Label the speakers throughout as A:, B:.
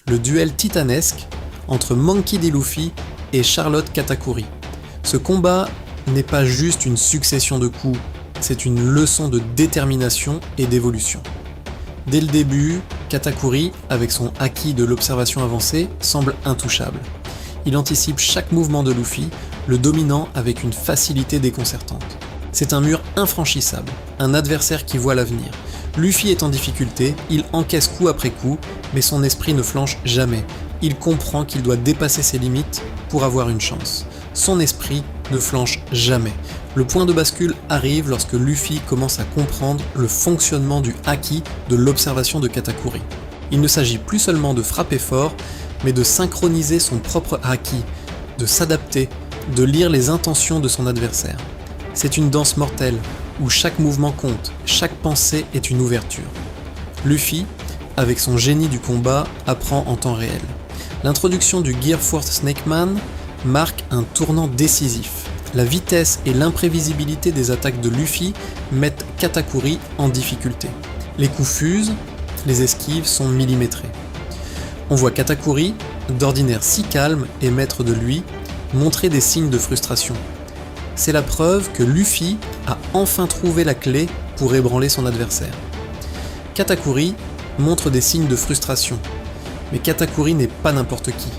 A: le duel titanesque entre Monkey D. Luffy et Charlotte Katakuri. Ce combat n'est pas juste une succession de coups, c'est une leçon de détermination et d'évolution. Dès le début, Katakuri, avec son haki de l'observation avancée, semble intouchable. Il anticipe chaque mouvement de Luffy, le dominant avec une facilité déconcertante. C'est un mur infranchissable, un adversaire qui voit l'avenir. Luffy est en difficulté, il encaisse coup après coup, mais son esprit ne flanche jamais. Il comprend qu'il doit dépasser ses limites pour avoir une chance. Son esprit ne flanche jamais. Le point de bascule arrive lorsque Luffy commence à comprendre le fonctionnement du haki de l'observation de Katakuri. Il ne s'agit plus seulement de frapper fort, mais de synchroniser son propre haki, de s'adapter, de lire les intentions de son adversaire. C'est une danse mortelle, où chaque mouvement compte, chaque pensée est une ouverture. Luffy, avec son génie du combat, apprend en temps réel. L'introduction du Gear Force Snakeman marque un tournant décisif. La vitesse et l'imprévisibilité des attaques de Luffy mettent Katakuri en difficulté. Les coups fusent, les esquives sont millimétrées. On voit Katakuri, d'ordinaire si calme et maître de lui, montrer des signes de frustration. C'est la preuve que Luffy a enfin trouvé la clé pour ébranler son adversaire. Katakuri montre des signes de frustration, mais Katakuri n'est pas n'importe qui.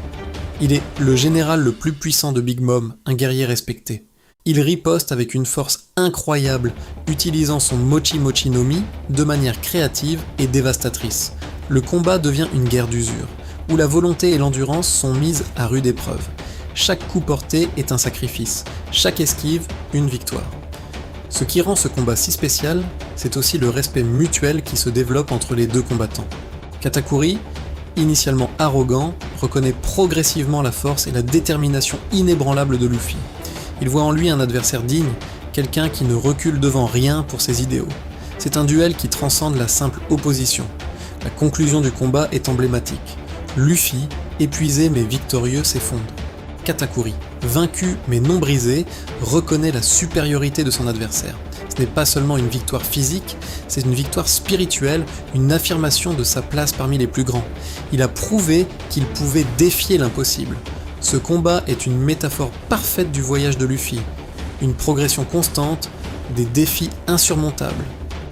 A: Il est le général le plus puissant de Big Mom, un guerrier respecté. Il riposte avec une force incroyable, utilisant son Mochi Mochi no Mi de manière créative et dévastatrice. Le combat devient une guerre d'usure, où la volonté et l'endurance sont mises à rude épreuve. Chaque coup porté est un sacrifice, chaque esquive une victoire. Ce qui rend ce combat si spécial, c'est aussi le respect mutuel qui se développe entre les deux combattants. Katakuri, initialement arrogant, reconnaît progressivement la force et la détermination inébranlable de Luffy. Il voit en lui un adversaire digne, quelqu'un qui ne recule devant rien pour ses idéaux. C'est un duel qui transcende la simple opposition. La conclusion du combat est emblématique. Luffy, épuisé mais victorieux, s'effondre. Katakuri, vaincu mais non brisé, reconnaît la supériorité de son adversaire. Ce n'est pas seulement une victoire physique, c'est une victoire spirituelle, une affirmation de sa place parmi les plus grands. Il a prouvé qu'il pouvait défier l'impossible. Ce combat est une métaphore parfaite du voyage de Luffy, une progression constante, des défis insurmontables,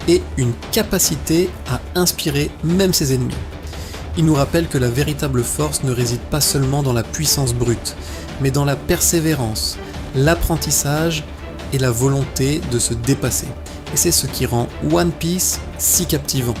A: et une capacité à inspirer même ses ennemis. Il nous rappelle que la véritable force ne réside pas seulement dans la puissance brute, mais dans la persévérance, l'apprentissage et la volonté de se dépasser. Et c'est ce qui rend One Piece si captivant.